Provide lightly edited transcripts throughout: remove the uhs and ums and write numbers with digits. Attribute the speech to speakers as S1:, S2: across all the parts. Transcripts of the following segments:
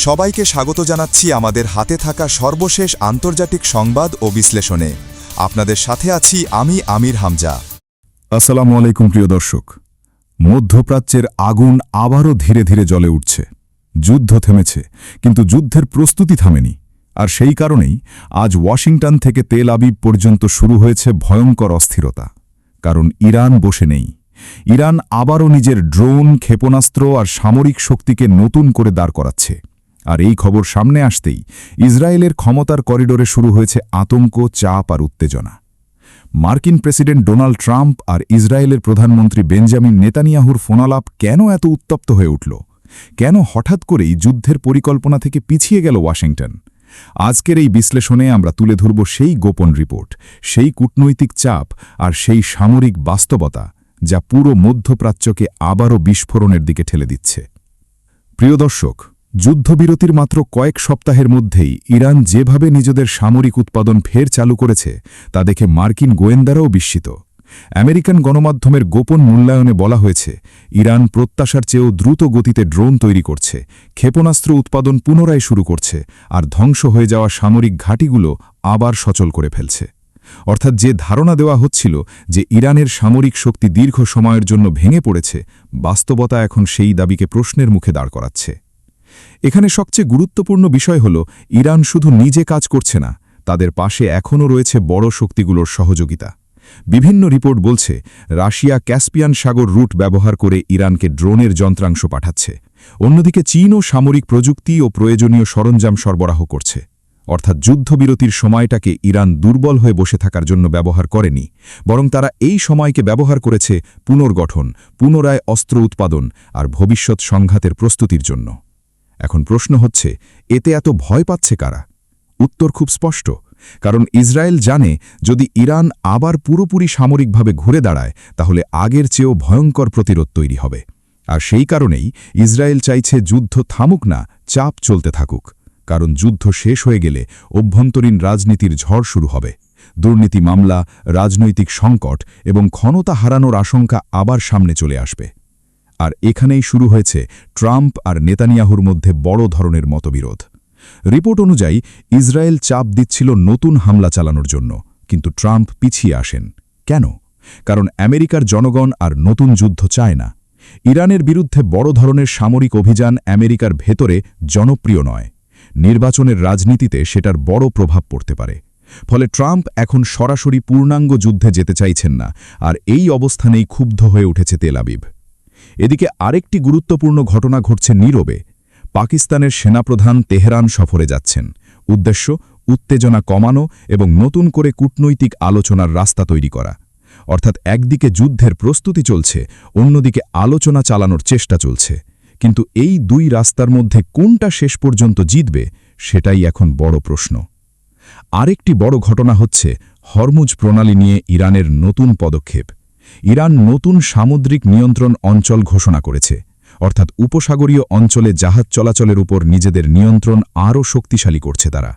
S1: সবাইকে স্বাগত জানাচ্ছি আমাদের হাতে থাকা সর্বশেষ আন্তর্জাতিক সংবাদ ও বিশ্লেষণে। আপনাদের সাথে আছি আমি আমির হামজা।
S2: আসসালামু আলাইকুম প্রিয় দর্শক। মধ্যপ্রাচ্যের আগুন আবারও ধীরে ধীরে জ্বলে উঠছে। যুদ্ধ থেমেছে, কিন্তু যুদ্ধের প্রস্তুতি থামেনি। আর সেই কারণেই আজ ওয়াশিংটন থেকে তেল আবিব পর্যন্ত শুরু হয়েছে ভয়ঙ্কর অস্থিরতা। কারণ ইরান বসে নেই। ইরান আবারও নিজের ড্রোন, ক্ষেপণাস্ত্র আর সামরিক শক্তিকে নতুন করে দাঁড় করাচ্ছে। আর এই খবর সামনে আসতেই ইসরায়েলের ক্ষমতার করিডোরে শুরু হয়েছে আতঙ্ক, চাপ আর উত্তেজনা। মার্কিন প্রেসিডেন্ট ডোনাল্ড ট্রাম্প আর ইসরায়েলের প্রধানমন্ত্রী বেঞ্জামিন নেতানিয়াহুর ফোনালাপ কেন এত উত্তপ্ত হয়ে উঠল? কেন হঠাৎ করেই যুদ্ধের পরিকল্পনা থেকে পিছিয়ে গেল ওয়াশিংটন? আজকের এই বিশ্লেষণে আমরা তুলে ধরব সেই গোপন রিপোর্ট, সেই কূটনৈতিক চাপ আর সেই সামরিক বাস্তবতা যা পুরো মধ্যপ্রাচ্যকে আবারও বিস্ফোরণের দিকে ঠেলে দিচ্ছে। প্রিয় দর্শক, যুদ্ধবিরতির মাত্র কয়েক সপ্তাহের মধ্যেই ইরান যেভাবে নিজেদের সামরিক উৎপাদন ফের চালু করেছে তা দেখে মার্কিন গোয়েন্দারাও বিস্মিত। আমেরিকান গণমাধ্যমের গোপন মূল্যায়নে বলা হয়েছে, ইরান প্রত্যাশার চেয়েও দ্রুত গতিতে ড্রোন তৈরি করছে, ক্ষেপণাস্ত্র উৎপাদন পুনরায় শুরু করছে আর ধ্বংস হয়ে যাওয়া সামরিক ঘাঁটিগুলো আবার সচল করে ফেলছে। অর্থাৎ যে ধারণা দেওয়া হচ্ছিল যে ইরানের সামরিক শক্তি দীর্ঘ সময়ের জন্য ভেঙে পড়েছে, বাস্তবতা এখন সেই দাবিকে প্রশ্নের মুখে দাঁড় করাচ্ছে। এখানে সবচেয়ে গুরুত্বপূর্ণ বিষয় হল, ইরান শুধু নিজে কাজ করছে না, তাদের পাশে এখনও রয়েছে বড় শক্তিগুলোর সহযোগিতা। বিভিন্ন রিপোর্ট বলছে, রাশিয়া ক্যাসপিয়ান সাগর রুট ব্যবহার করে ইরানকে ড্রোনের যন্ত্রাংশ পাঠাচ্ছে। অন্যদিকে চীনও সামরিক প্রযুক্তি ও প্রয়োজনীয় সরঞ্জাম সরবরাহ করছে। অর্থাৎ যুদ্ধবিরতির সময়টাকে ইরান দুর্বল হয়ে বসে থাকার জন্য ব্যবহার করেনি, বরং তারা এই সময়কে ব্যবহার করেছে পুনর্গঠন, পুনরায় অস্ত্র উৎপাদন আর ভবিষ্যৎ সংঘাতের প্রস্তুতির জন্য। এখন প্রশ্ন হচ্ছে, এতে এত ভয় পাচ্ছে কারা? উত্তর খুব স্পষ্ট। কারণ ইসরায়েল জানে, যদি ইরান আবার পুরোপুরি সামরিকভাবে ঘুরে দাঁড়ায়, তাহলে আগের চেয়েও ভয়ঙ্কর প্রতিরোধ তৈরি হবে। আর সেই কারণেই ইসরায়েল চাইছে যুদ্ধ থামুক না, চাপ চলতে থাকুক। কারণ যুদ্ধ শেষ হয়ে গেলে অভ্যন্তরীণ রাজনীতির ঝড় শুরু হবে। দুর্নীতি মামলা, রাজনৈতিক সংকট এবং ক্ষমতা হারানোর আশঙ্কা আবার সামনে চলে আসবে। আর এখানেই শুরু হয়েছে ট্রাম্প আর নেতানিয়াহুর মধ্যে বড় ধরনের মতবিরোধ। রিপোর্ট অনুযায়ী ইসরায়েল চাপ দিচ্ছিল নতুন হামলা চালানোর জন্য, কিন্তু ট্রাম্প পিছিয়ে আসেন। কেন? কারণ আমেরিকার জনগণ আর নতুন যুদ্ধ চায় না। ইরানের বিরুদ্ধে বড় ধরনের সামরিক অভিযান আমেরিকার ভেতরে জনপ্রিয় নয়। নির্বাচনের রাজনীতিতে সেটার বড় প্রভাব পড়তে পারে। ফলে ট্রাম্প এখন সরাসরি পূর্ণাঙ্গ যুদ্ধে যেতে চাইছেন না, আর এই অবস্থানেই ক্ষুব্ধ হয়ে উঠেছে তেল আবিব। এদিকে আরেকটি গুরুত্বপূর্ণ ঘটনা ঘটছে নীরবে। পাকিস্তানের সেনাপ্রধান তেহরান সফরে যাচ্ছেন। উদ্দেশ্য উত্তেজনা কমানো এবং নতুন করে কূটনৈতিক আলোচনার রাস্তা তৈরি করা। অর্থাৎ একদিকে যুদ্ধের প্রস্তুতি চলছে, অন্যদিকে আলোচনা চালানোর চেষ্টা চলছে। কিন্তু এই দুই রাস্তার মধ্যে কোনটা শেষ পর্যন্ত জিতবে, সেটাই এখন বড় প্রশ্ন। আরেকটি বড় ঘটনা হচ্ছে হরমুজ প্রণালী নিয়ে ইরানের নতুন পদক্ষেপ। ইরান নতুন সামুদ্রিক নিয়ন্ত্রণ অঞ্চল ঘোষণা করেছে। অর্থাৎ উপসাগরীয় অঞ্চলে জাহাজ চলাচলের উপর নিজেদের নিয়ন্ত্রণ আরও শক্তিশালী করছে তারা।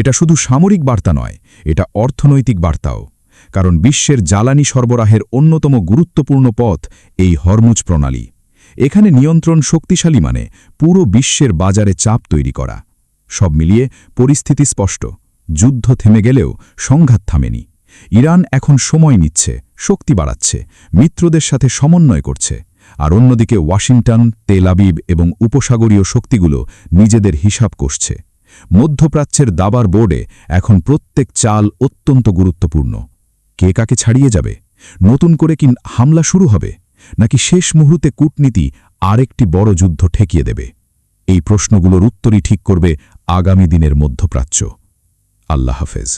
S2: এটা শুধু সামরিক বার্তা নয়, এটা অর্থনৈতিক বার্তাও। কারণ বিশ্বের জ্বালানি সরবরাহের অন্যতম গুরুত্বপূর্ণ পথ এই হরমুজ প্রণালী। এখানে নিয়ন্ত্রণ শক্তিশালী মানে পুরো বিশ্বের বাজারে চাপ তৈরি করা। সব মিলিয়ে পরিস্থিতি স্পষ্ট। যুদ্ধ থেমে গেলেও সংঘাত থামেনি। ইরান এখন সময় নিচ্ছে, শক্তি বাড়াচ্ছে, মিত্রদের সাথে সমন্বয় করছে। আর অন্যদিকে ওয়াশিংটন, তেল আবিব এবং উপসাগরীয় শক্তিগুলো নিজেদের হিসাব কষছে। মধ্যপ্রাচ্যের দাবার বোর্ডে এখন প্রত্যেক চাল অত্যন্ত গুরুত্বপূর্ণ। কে কাকে ছাড়িয়ে যাবে? নতুন করে কি হামলা শুরু হবে, নাকি শেষ মুহূর্তে কূটনীতি আরেকটি বড় যুদ্ধ ঠেকিয়ে দেবে? এই প্রশ্নগুলোর উত্তরই ঠিক করবে আগামী দিনের মধ্যপ্রাচ্য। আল্লাহ হাফেজ।